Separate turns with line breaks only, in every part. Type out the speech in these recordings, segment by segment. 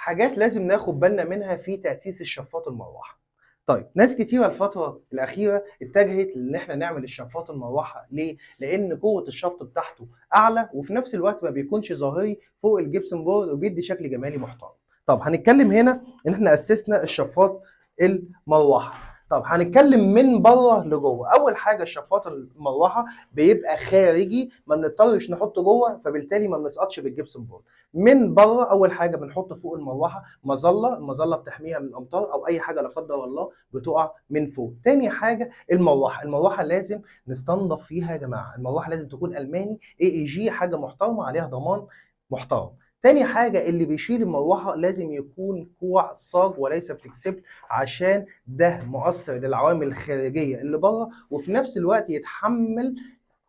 حاجات لازم ناخد بالنا منها في تأسيس الشفاط المروحة. طيب ناس كتيرة الفترة الأخيرة اتجهت لإن احنا نعمل الشفاط المروحة، ليه؟ لأن قوة الشفط بتاعته أعلى وفي نفس الوقت ما بيكونش ظاهري فوق الجبسن بورد وبيدي شكل جمالي محترم. طب هنتكلم هنا إن احنا أسسنا الشفاط المروحة. طب هنتكلم من بره لجوه. أول حاجة الشفاط المروحة بيبقى خارجي، ما بنضطرش نحطه جوه، فبالتالي ما بنسقطش بالجبسن بورد. من بره اول حاجه بنحط فوق المروحه مظله، المظله بتحميها من الامطار او اي حاجه لا قدر الله بتقع من فوق. تاني حاجه المروحه، المروحه لازم نستنضف فيها يا جماعه، المروحه لازم تكون الماني AEG، حاجه محترمه عليها ضمان محترم. تاني حاجة اللي بيشيل المروحة لازم يكون كوع صاج وليس فليكسبل، عشان ده مؤثر للعوامل الخارجية اللي بره وفي نفس الوقت يتحمل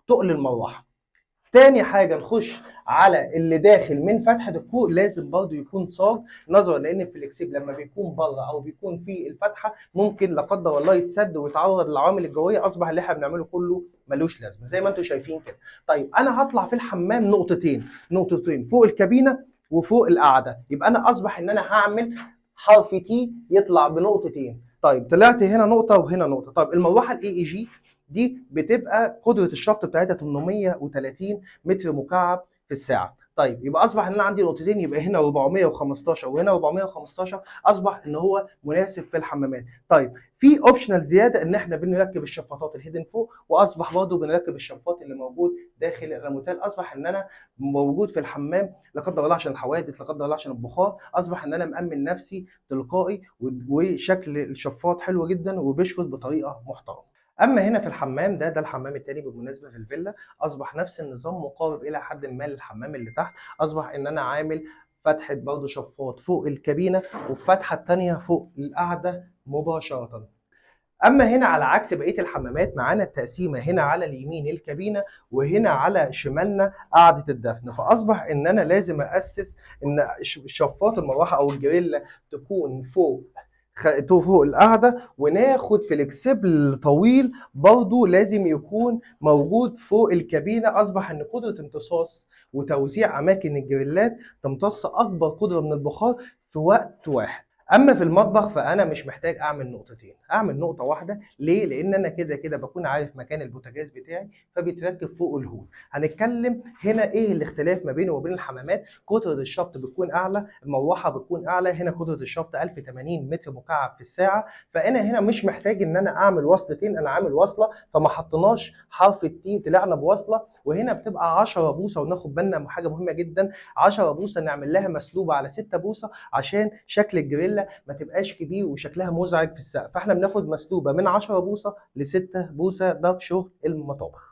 تقل المروحة. تاني حاجة نخش على اللي داخل من فتحة الكوع، لازم برضو يكون صاج، نظرا لان الفليكسيب لما بيكون بره او بيكون في الفتحة ممكن لا قدر الله يتسد ويتعرض للعوامل الجوية، اصبح اللي احنا بنعمله كله ملوش لازمة زي ما انتم شايفين كده. طيب انا هطلع في الحمام نقطتين فوق الكابينة وفوق القعدة، يبقى انا اصبح ان انا هعمل حرف تي يطلع بنقطتين. طيب طلعت هنا نقطة وهنا نقطة. طب المروحة الAEG دي بتبقى قدرة الشفط بتاعتها 830 متر مكعب في الساعة. طيب يبقى اصبح ان انا عندي نقطتين، يبقى هنا 415 وهنا 415، اصبح ان هو مناسب في الحمامات. طيب في اوبشنال زياده ان احنا بنركب الشفاطات الهيدن فوق، واصبح برضه بنركب الشفاط اللي موجود داخل الراموتال. اصبح ان انا موجود في الحمام لا قدر الله عشان الحوادث، لا قدر الله عشان البخار، اصبح ان انا مامن نفسي تلقائي، وشكل الشفاط حلو جدا وبيشفط بطريقه محترمه. اما هنا في الحمام ده الحمام التاني بالمناسبه في الفيلا، اصبح نفس النظام مقارب الى حد ما للحمام اللي تحت. اصبح ان انا عامل فتحه برضه شفاط فوق الكابينه والفتحه الثانيه فوق القعده مباشره. اما هنا على عكس بقيه الحمامات معانا التقسيمه، هنا على اليمين الكابينه وهنا على شمالنا قعده الدفن، فاصبح ان انا لازم اسس ان شفاط المروحه او الجريلا تكون فوق القعده، وناخد فليكسبل طويل برضه لازم يكون موجود فوق الكابينه. اصبح ان قدره امتصاص وتوزيع اماكن الجريلات تمتص اكبر قدره من البخار في وقت واحد. اما في المطبخ فانا مش محتاج اعمل نقطتين، اعمل نقطه واحده. ليه؟ لان انا كده كده بكون عارف مكان البوتاجاز بتاعي فبيتركب فوق الهون. هنتكلم هنا ايه الاختلاف ما بينه وبين الحمامات. قطره الشفط بتكون اعلى، المروحه بتكون اعلى. هنا قطره الشفط 1080 متر مكعب في الساعه، فانا هنا مش محتاج ان انا اعمل وصلتين، انا عامل وصله، فما حطيناش حرف التي طلعنا بوصله. وهنا بتبقى 10 بوصه، وناخد بالنا من حاجه مهمه جدا، 10 بوصه نعمل لها مسلوبه على 6 بوصه عشان شكل الجريلا ما تبقاش كبير وشكلها مزعج في السقف، فاحنا بناخد مسلوبه من 10 بوصه ل 6 بوصه، ده في شغل المطابخ.